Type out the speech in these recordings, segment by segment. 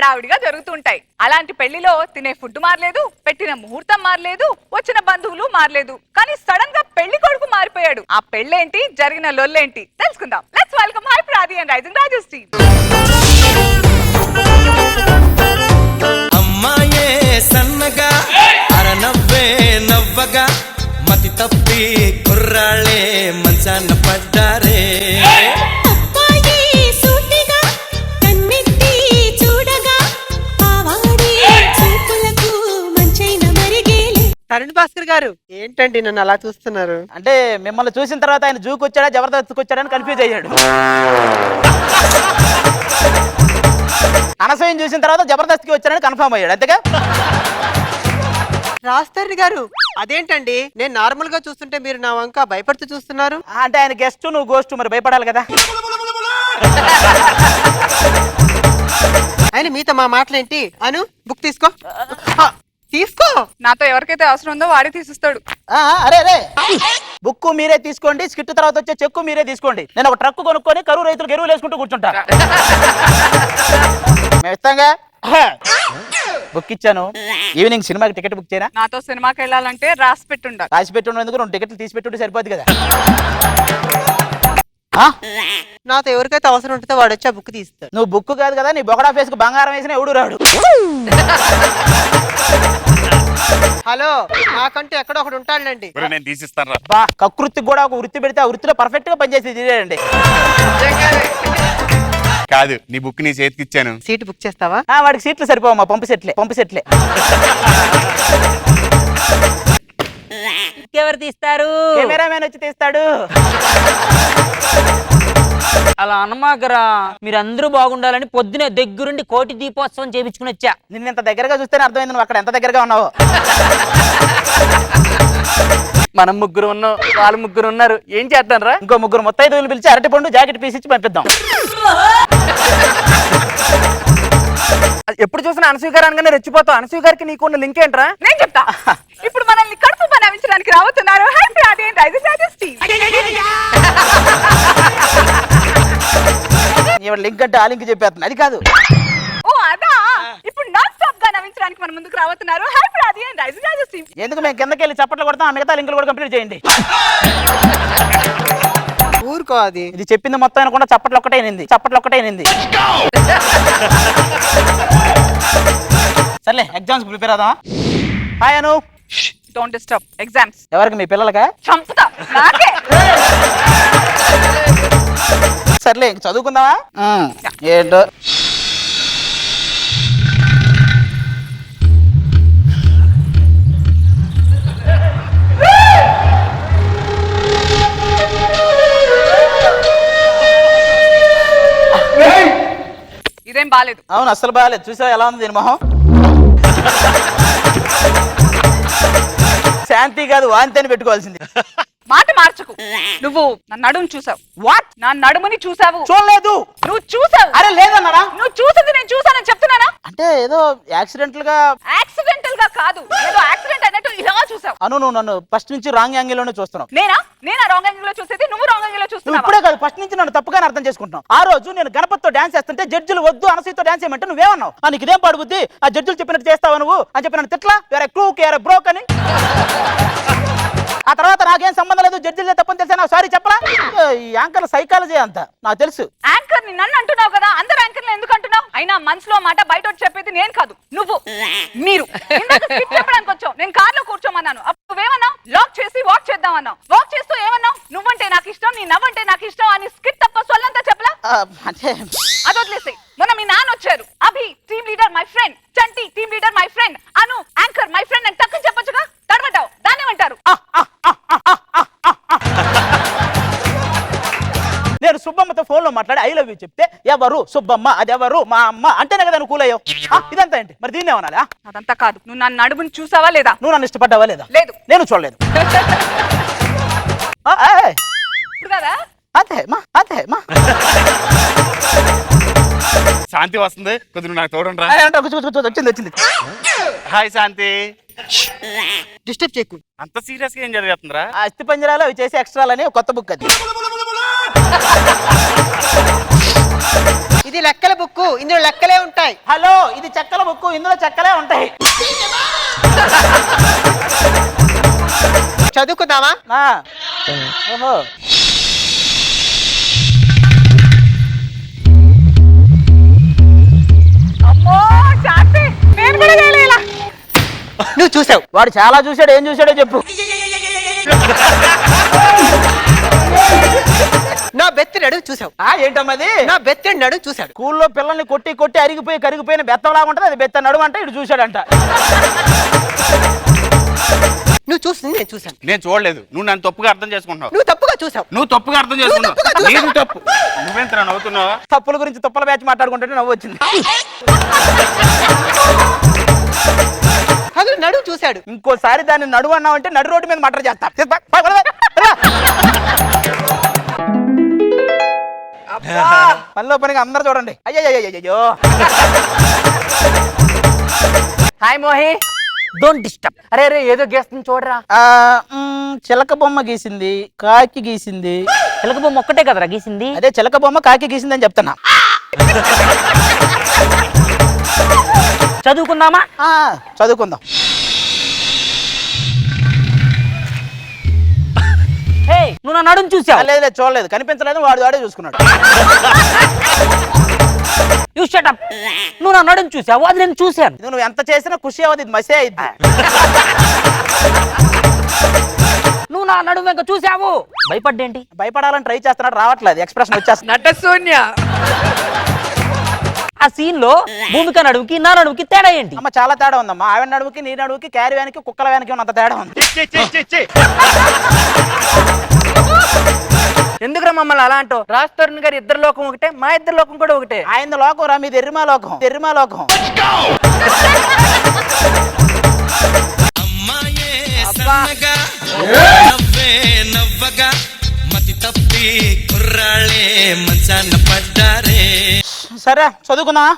హడావుడిగా జరుగుతుంటాయి. అలాంటి పెళ్లిలో తినే ఫుడ్ మారలేదు, పెట్టిన ముహూర్తం మారలేదు, వచ్చిన బంధువులు మారలేదు, కానీ సడన్ గా పెళ్లి కొడుకు మారిపోయాడు. ఆ పెళ్ళేంటి, జరిగిన లొల్లేంటి తెలుసుకుందాం. Let's welcome hi ప్రాది and rising Rajesh team. అమ్మాయే సన్నగా అరనవ్వే నవ్వగా మతి తప్పి కుర్రాళ్ళే మంచాన పడ్డారే. తరుణ్ భాస్కర్ గారు ఏంటండి నన్ను అలా చూస్తున్నారు? అంటే మిమ్మల్ని చూసిన తర్వాత ఆయన జూకి వచ్చాడా జబర్దస్త్కి వచ్చాడని కన్ఫ్యూజ్ అయ్యాడు. అనసూయం చూసిన తర్వాత జబర్దస్త్కి వచ్చాడని కన్ఫర్మ్ అయ్యాడు. అంతేగా రాస్తర్రి గారు అదేంటండి, నేను నార్మల్ గా చూస్తుంటే మీరు నా వంక భయపడుతూ చూస్తున్నారు? అంటే ఆయన గెస్ట్ నువ్వు గోస్ట్, మరి భయపడాలి కదా. ఆయన మీతో మా మాటలేంటి? అను బుక్ తీసుకో తీసుకో. నాతో ఎవరికైతే అవసరం ఉందో వాడే తీసిస్తాడు. అరే అరే బుక్కు మీరే తీసుకోండి, స్కిట్ తర్వాత వచ్చే చెక్కు మీరే తీసుకోండి. నేను ఒక ట్రక్ కొనుక్కొని కరువు రైతులకు ఎరువులు వేసుకుంటూ కూర్చుంటా. మేము ఇస్తాంగా. బుక్ ఇచ్చాను, ఈవినింగ్ సినిమాకి టికెట్ బుక్ చేయనా? నాతో సినిమాకి వెళ్ళాలంటే రాసి పెట్టుండాలి. రాసి పెట్టున్నందుకు 2 టికెట్లు తీసి పెట్టుంటే సరిపోద్ది కదా. నాతో ఎవరికైతే అవసరం ఉంటుందో వాడు వచ్చి ఆ బుక్ తీస్తాడు. నువ్వు బుక్ కాదు కదా, నీ బొకడా ఫేస్ కు బంగారం వేసిన ఎవడు రాడు. హలో, నాకంటే ఎక్కడో ఒకడు ఉంటాడులేండి. నేను తీసిస్తాను. బా కకృతికి కూడా ఒక వృత్తి పెడితే ఆ వృత్తిలో పర్ఫెక్ట్ గా పనిచేసి తీరేయండి. కాదు, నీ బుక్ నీ చేతికి ఇచ్చాను. సీట్ బుక్ చేస్తావా? వాడికి సీట్లు సరిపోవమ్మా, పంపు సెట్లే. ఎవరు తీస్తారు? కెమెరామెన్ వచ్చి తీస్తాడు. అలా అనమాకరా, మీరందరూ బాగుండాలని పొద్దునే దగ్గరుండి కోటి దీపోత్సవం చేయించుకుని వచ్చా. నిన్న ఇంత దగ్గరగా చూస్తేనే అర్థమైంది నువ్వు అక్కడ ఎంత దగ్గరగా ఉన్నావో. మనం 3 ఉన్నాం, వాళ్ళు 3 ఉన్నారు. ఏం చేద్దాం రా? ఇంకో 3 ముత్తైదువులు పిలిచి అరటిపండు జాకెట్ పీస్ ఇచ్చి పంపిద్దాం. ఎప్పుడు చూసినా అనసూయ గారు అనగానే రెచ్చిపోతావు. అనసూయ గారికి నీకున్న లింక్ ఏంట్రా? నేను చెప్తా. ఇప్పుడు మనల్ని కడుపు నవ్వించడానికి రాబోతున్నారు high ప్రాది and rising Rajesh team. Link అంటే ఆ లింక్ చెప్పేస్తుంది, అది కాదు. ఓ అదా, ఇప్పుడు నాన్ స్టాప్ గా నవ్వించడానికి మన ముందుకు రాబోతున్నారు high ప్రాది and rising Rajesh team. ఎందుకు మేము కిందకి వెళ్ళి చప్పట్లు కొడతాం, ఆ మిగతా లింకులు కూడా కంప్లీట్ చేయండి. ఊరుకో, అది ఇది చెప్పింది మొత్తం అనుకుంటా చప్పట్లు ఒక్కటే వినింది. సర్లే ఎగ్జామ్స్ ప్రిపేర్ అవుదామా? Hi Anu. Don't disturb exams. ఎవరికి, మీ పిల్లలకా? చంపుతా నాకే. సర్లే చదువుకుందామా? ఏంటో ఇదేం బాలేదు. అవును, అస్సలు బాగాలేదు. చూసావా ఎలా ఉంది దీని మొహం? శాంతి కాదు, వాంతి అని పెట్టుకోవాల్సింది. మాట మార్చకు. నువ్వు నా నడుముని చూసావు. వాట్? నా నడుముని చూసావు? చూడలేదు. నువ్వు చూసావు? అరే లేదన్నారా? నువ్వు చూసింది నేను చూసానని చెప్తున్నానా? అంటే ఏదో యాక్సిడెంటల్ గా కాదు, ఏదో యాక్సిడెంట్ అయినట్టు ఇలా చూసావు. అను, నువ్వు నన్ను ఫస్ట్ నుంచి రాంగ్ యాంగిల్ లోనే చూస్తున్నావు. నేనా రాంగ్ యాంగిల్ లో చూసేది? నువ్వు రాంగ్ యాంగిల్ లో నువ్వు చూస్తున్నావు. ఇప్పుడే కాదు, ఫస్ట్ నుంచి నన్ను తప్పుగానే అర్థం చేసుకుంటున్నావు. ఆ రోజు నేను గణపతితో డాన్స్ చేస్తుంటే జడ్జిలు వద్దు అనసూయతో డాన్స్ చేయమంటే నువ్వేమన్నావు? నీకు ఇదేం పడుగుద్ది, ఆ జడ్జిలు చెప్పినట్టు చేస్తావా నువ్వు అని చెప్పి నన్ను తిట్లా, వేరే క్రూక్ వేరే బ్రోక్ అని. ఆ తర్వాత నాకేం సంబంధం లేదు, జడ్జిలే తప్పని తెలిసా నాకు సారీ చెప్పలా. ఈ యాంకర్ సైకాలజీ అంతా నాకు తెలుసు. యాంకర్ ని నన్ను అంటున్నావు కదా, అందరు యాంకర్లు ఎందుకు అంటున్నావు? అయినా మనసులో మాట బయట చెప్పేది నేను కాదు, నువ్వు. మీరు చెప్పడానికి వచ్చావు. నేను కార్ లో కూర్చోమన్నాను, అప్పుడు ఏమన్నావు? లాక్ చేసి వాక్ చేద్దాం అన్నావు. వాక్ చేస్తూ ఏమన్నావు? నువ్వంటే నాకు ఇష్టం, నీ నవ్వంటే నాకు ఇష్టం అని స్కిట్ తప్ప సొల్లంతా చెప్పలా. అంటే అది వదిలేసి మొన్న మీ నాన్న వచ్చారు. Abhi team leader my friend, Chanti team leader my friend, Anu anchor my friend అని టక్కుని చెప్పొచ్చుగా. తడబడ్డావు, దాన్ని ఏమంటారు? నేను సుబ్బమ్మతో ఫోన్ లో మాట్లాడి ఐ లవ్ యూ చెప్తే ఎవరు సుబ్బమ్మ, అది ఎవరు మా అమ్మ అంటేనే కదా నువ్వు కూలయ్యో. ఇదంతా ఏంటి మరి? దీన్ని ఏమనాలి? అదంతా కాదు, నువ్వు నన్ను నడుముని చూసావా లేదా? నువ్వు నన్ను ఇష్టపడ్డావా లేదా? లేదు. నేను చూడలేదు. ఇప్పుడు కదా అదే మా శాంతి వస్తుంది, కొద్దిగా నాకు తోడండి. వచ్చింది. హాయ్ శాంతి. డిస్టర్బ్ చేయకు. అంత సీరియస్ గా ఏం జరుగుతుందిరా? ఆ అస్థి పంజరాలు అవి చేసే ఎక్స్ట్రాలని కొత్త బుక్ అది. ఇది లెక్కల బుక్కు, ఇందులో లెక్కలే ఉంటాయి. హలో, ఇది చెక్కల బుక్కు, ఇందులో చెక్కలే ఉంటాయి. చదువుకుందామా? ఆ. ఓహో. అమ్మో శాంతి, నేను కూడా చేయలే ఇలా. నువ్వు చూసావు. వాడు చాలా చూశాడు, ఏం చూశాడో చెప్పు. నా బెత్తి నడుము చూసావు. ఏంటమ్మది? నా బెత్తి నడుము చూశాడు. స్కూల్లో పిల్లల్ని కొట్టి కొట్టి అరిగిపోయి కరిగిపోయిన బెత్తంలాగా ఉంటుంది, అది బెత్త నడుము అంటే ఇటు చూశాడంట. నువ్వు చూసింది నేను చూశాను. నేను చూడలేదు, నువ్వు నన్ను తప్పుగా అర్థం చేసుకుంటున్నావు. నువ్వు తప్పుగా చూసావు. నువ్వు తప్పుగా అర్థం చేసుకున్నావు. నీది తప్పు. నువ్వెంత నవ్వుతున్నావా? తప్పుల గురించి తుప్పల బ్యాచ్ మాట్లాడుకుంటే నవ్వు వచ్చింది. అసలు నడుము చూశాడు. ఇంకోసారి దాన్ని నడువు అన్నావంటే నడు రోడ్డు మీద మటర్ చేస్తా. పనిలో పనిగా అందరు చూడండి. అయ్యో. Hi మోహి, don't disturb. అరే అరే ఏదో గేస్తుంది చూడరా. చిలక బొమ్మ గీసింది, కాకి గీసింది. చిలక బొమ్మ ఒక్కటే కదరా గీసింది. అదే చిలక బొమ్మ కాకి గీసింది అని చెప్తున్నా. చదువుకుందామా? చదువుకుందాం. హే, నువ్వు నా నడుము చూసావు. లేదు చూడలేదు, కనిపించలేదు, వాడు వాడే చూసుకున్నాడు. You shut up. నువ్వు నా నడుము చూసావు, అది నేను చూశాను. నువ్వు ఎంత చేసినా ఖుషి అవ్వదు, ఇది మసే అయింది. నువ్వు నా నడుము వెంక చూసావు, భయపడ్డేంటి? భయపడాలని ట్రై చేస్తున్నాడు, రావట్లేదు, ఎక్స్ప్రెషన్ వచ్చేస్తుంది. నట శూన్య. ఆ సీన్ లో భూమిక నడుముకి నా నడుముకి తేడా ఏంటి? అమ్మ చాలా తేడా ఉందమ్మా. ఆవిడ నడుముకి, నీ నడుముకి, క్యారీ వ్యాన్కి, కుక్కల వ్యాన్కి ఉన్నంత తేడా ఉంది. ఎందుకురా మమ్మల్ని అలా అంటావు? రాజ్ తరుణ్ గారి ఇద్దరు లోకం ఒకటే, మా ఇద్దరు లోకం కూడా ఒకటే. ఆయన లోకం రా, మీది ఎర్రిమా లోకం. ఎర్రిమా లోకం. అమ్మాయే సన్నగా నవ్వే నవ్వగా మతి తప్పి కుర్రాళ్ళే మంచాన పడ్డారే. సరే చదువుకుందామా?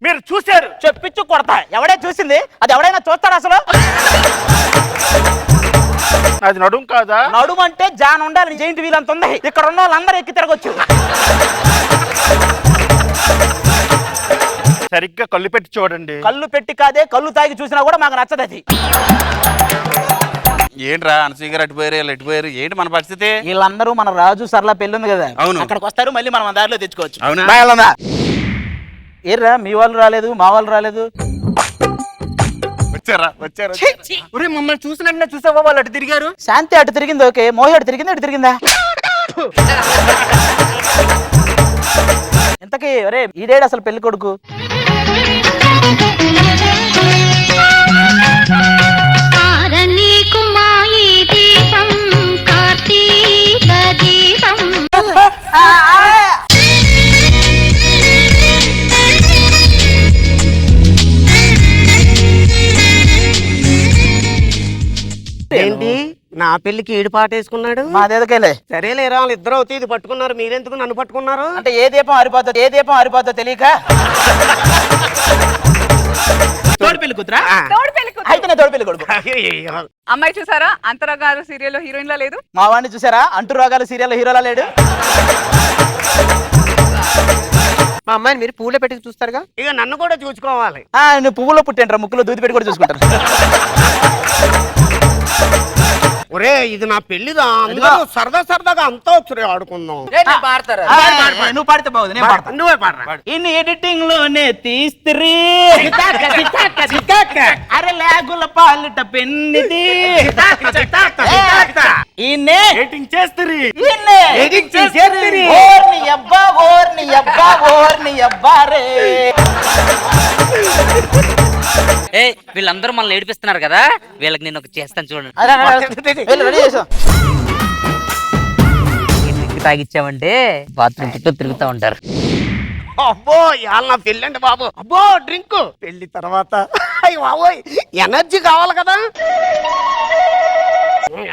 మీరు చూశారు. చెప్పించు కొడతా. ఎవడే చూసింది? అది ఎవడైనా చూస్తాడు అసలు? అది నడుము కాదా? నడుము అంటే జాన్ ఉండాలి, జైంట్ వీల్ అంత ఉంది. ఇక్కడ ఉన్న వాళ్ళందరూ ఎక్కి తిరగొచ్చు. సరిగ్గా కళ్ళు పెట్టి చూడండి. కళ్ళు పెట్టి కాదే, కళ్ళు తాగి చూసినా కూడా మాకు నచ్చదు అది. ఏంట్రా అనసూయ గారు అటుపోయారు, వీళ్ళు ఎటుపోయారు, ఏంటి మన పరిస్థితి? వీళ్ళందరూ మన రాజు సర్లా పెళ్ళి ఉంది కదా, అవును. అక్కడికి వస్తారు, మళ్ళీ మనం దారిలో తెచ్చుకోవచ్చు. అవునా? బాగుందా? ఏర్రా మీ వాళ్ళు రాలేదు, మా వాళ్ళు రాలేదు. వచ్చారా? వచ్చారు. ఒరే మమ్మల్ని చూసినట్టు చూసావా? వాళ్ళు అటు తిరిగారు. శాంతి అటు తిరిగింది, ఓకే. మోహి అటు తిరిగింది, అటు తిరిగిందా? ఇంతకీ ఒరే ఈడేడు అసలు పెళ్లి కొడుకు? ఏంటి నా పెళ్లికి ఈడు పాట వేసుకున్నాడు? మాదేదకేలే. సరేలేరా, వాళ్ళు ఇద్దరు అవుతే ఇది పట్టుకున్నారు, మీరెందుకు నన్ను పట్టుకున్నారు? అంటే ఏ దీపం ఆరిపోతుందో తెలియక. తోడు పెళ్లి కూతురా? తోడు పెళ్లి కూతురు. అయితే నేను తోడు పెళ్లి కొడుకు. అమ్మాయి చూసారా, అంతరా గారు సీరియల్ హీరోయిన్ లా లేదు? మా వాడిని చూసారా, అంటు రోగాలు సీరియల్ హీరోలా లేడు? మా అమ్మాయిని మీరు పూలే పెట్టి చూస్తారుగా. ఇక నన్ను కూడా చూసుకోవాలి. నువ్వు పువ్వులో పుట్టేంట్రా, ముక్కులో దూది పెట్టి కూడా చూసుకుంటారు. ఒరే ఇది నా పెళ్లిదా, అందరూ సరదా సరదాగా అంతా వచ్చి ఆడుకుందాం. నువ్వు పాడితే బాగుంది, నేను పాడతా. నువ్వే పాడరా. ఇన్ని ఎడిటింగ్ లోనే తీస్త్రీ అరే లేగుల పాలిట పెన్నిది ఈయన్నే ఎడిటింగ్ చేస్తారు. ఈయన్నే ఎడిటింగ్ చేసేది. ఓర్ని అబ్బా ఓర్ని అబ్బా ఓర్ని అబ్బా రే. ఏ వీళ్ళందరూ మనల్ని ఏడిపిస్తున్నారు కదా, వీళ్ళకి నేను ఒక చేస్తాను చూడండి. రెడీ చేసాం. తాగిచ్చామంటే బాత్రూమ్ చుట్టూ తిరుగుతూ ఉంటారు. అబ్బో ఇవాళ నా పెళ్ళి అండి బాబు. అబ్బో డ్రింక్ పెళ్లి తర్వాత. అయ్యి బాబోయ్, ఎనర్జీ కావాలి కదా.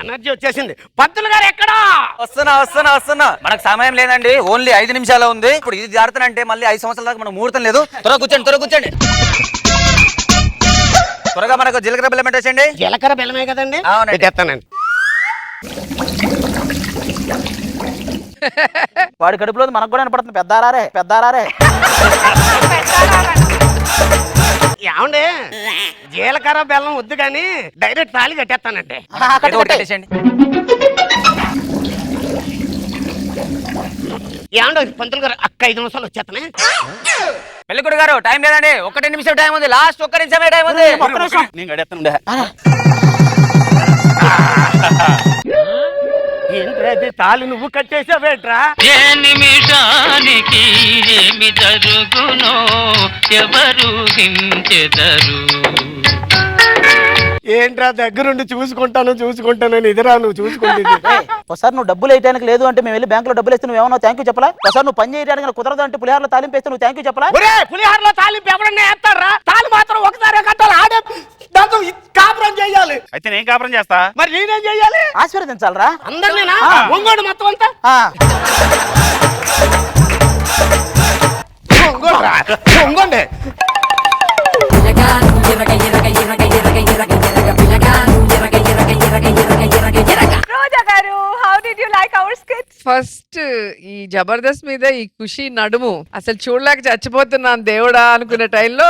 ఎనర్జీ వచ్చేసింది. పంతులు గారు ఎక్కడా? వస్తున్నా. మనకు సమయం లేదండి, ఓన్లీ 5 నిమిషాలు ఉంది. ఇప్పుడు ఇది జారుతానంటే మళ్ళీ 5 సంవత్సరాల దాకా మనం ముహూర్తం లేదు. త్వరగా కూర్చోండి. త్వరగా మనకు జీలకర్ర బెల్లం పెట్టేసండి. జీలకర్ర బెల్లమే కదండి, అవునండి. పెట్టేస్తానండి. వాడి కడుపులో మనకు కూడా వినపడుతుంది పెద్దారారే పెద్దారారే. ఏమండి జీలకర్ర బెల్లం వద్దు కానీ డైరెక్ట్ తాళి కట్టేస్తానండి. ఏదో ఒకటి కట్టేసేయండి. ఏమండి పంతులు గారు అక్క 5 నిమిషాలు వచ్చేస్తానే. పెళ్ళికొడు గారు టైం లేదండి, 1 నిమిషం టైం ఉంది, లాస్ట్ 1 నిమిషమే టైం ఉంది. నేను గడేస్తాను. ఏంట్రా ఇది తాళి నువ్వు కట్టేసావేట్రా? ఏ నిమిషానికి ఏమి జరుగునో ఎవరు హించెదరు. ఏంట్రా దగ్గరుండి చూసుకుంటానని ఇదిరా నువ్వు చూసుకుంటుంది. ఒకసారి నువ్వు డబ్బులు వేయడానికి లేదు అంటే మేము వెళ్ళి బ్యాంకులో డబ్బులు వేస్తే నువ్వు ఏమన్నా థ్యాంక్ యూ చెప్పలా? ఒకసారి నువ్వు పని చేయడానికి నాకు కుదరదు అంటే పులిహారలో తాలింపు వేస్తే నువ్వు థ్యాంక్ యూ చెప్పలా? ఒరే పులిహారలో తాలింపు ఎవడన్నా వేస్తారా? తాలి మాత్రం ఒకసారి కట్టాలి, ఆడే దాంతో కాపురం చేయాలి. అయితే నేను కాపురం చేస్తా. మరి నేనేం చెయ్యాలి? ఆశీర్వదించాలరా అందరినేనా? ఒంగోడు మొత్తం అంతా ఒంగోండి. రోజా గారు, how did you like our skits? First ఈ జబర్దస్త్ మీద ఈ ఖుషి నడుము అసలు చూడలేక చచ్చిపోతున్నాను దేవుడా అనుకునే టైంలో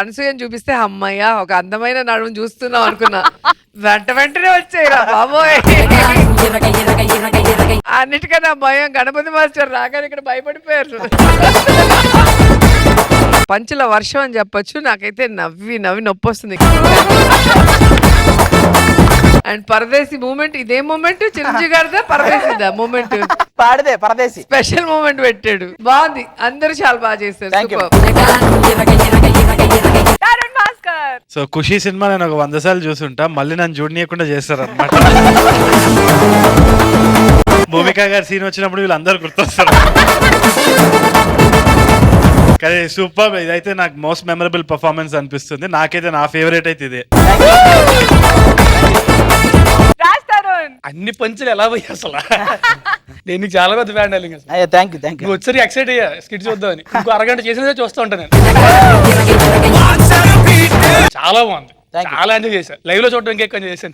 అనసూయని చూపిస్తే అమ్మయ్య ఒక అందమైన నడుము చూస్తున్నాం అనుకున్నా. వెంటనే వచ్చాయిరా బాబోయ్. అన్నిటికన్నా భయం గణపతి మాస్టర్ రాగానే ఇక్కడ భయపడిపోయారు. పంచుల వర్షం అని చెప్పొచ్చు. నాకైతే నవ్వి నొప్పి వస్తుంది. అండ్ పరదేశీ మూమెంట్, ఇదే మూమెంట్ చిరంజీవి గారిదా పరదేశీదా మూమెంట్? పాడిదే పరదేశి స్పెషల్ మూమెంట్ పెట్టాడు, బాగుంది. అందరూ చాలా బాగా చేశారు. Thank you. Tarun Bhaskar. So Khushi cinema నేను ఒక 100 సార్లు చూసుంటా, మళ్ళీ నన్ను చూడనీయకుండా చేస్తారన్నమాట. భూమిక గారి సీన్ వచ్చినప్పుడు వీళ్ళందరూ గుర్తొస్తారు. కానీ సూపర్, ఇదైతే నాకు మోస్ట్ మెమరబుల్ పర్ఫార్మెన్స్ అనిపిస్తుంది. నాకైతే నా ఫేవరెట్ అయితే ఇదే. రాజ్ తరుణ్. అన్ని పంచులు ఎలా పోయి అసలు నేను నీకు చాలా పెద్ద ఫ్యాన్ డార్లింగ్. అసలు అయ్యా థ్యాంక్ యూ నువ్వు వచ్చి ఎక్సైట్ అయ్యా స్కిట్ చూద్దామని. ఇంకో అరగంట చేసినదే చూస్తూ ఉంటాను నేను. చాలా బాగుంది, Thank you. చాలా ఎంజాయ్ చేశాను. లైవ్ లో చూడడం ఇంకా ఎక్కువ ఎంజాయ్ చేశాను.